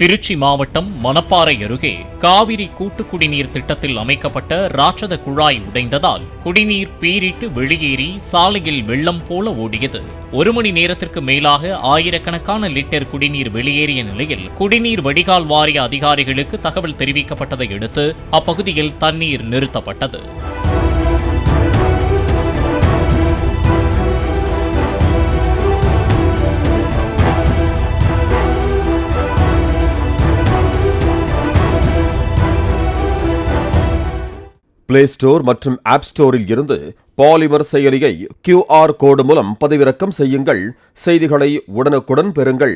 திருச்சி மாவட்டம் மணப்பாறை அருகே காவிரி கூட்டு குடிநீர் திட்டத்தில் அமைக்கப்பட்ட ராட்சத குழாய் உடைந்ததால் குடிநீர் பீரிட்டு வெளியேறி சாலையில் வெள்ளம் போல ஓடியது. 1 மணி நேரத்திற்கு மேலாக ஆயிரக்கணக்கான லிட்டர் குடிநீர் வெளியேறிய நிலையில் குடிநீர் வடிகால் வாரிய அதிகாரிகளுக்கு தகவல் தெரிவிக்கப்பட்டதை அடுத்து அப்பகுதியில் தண்ணீர் நிறுத்தப்பட்டது. பிளே ஸ்டோர் மற்றும் ஆப் ஸ்டோரில் இருந்து பாலிமர் செயலியை QR கோடு மூலம் பதிவிறக்கம் செய்யுங்கள். செய்திகளை உடனுக்குடன் பெறுங்கள்.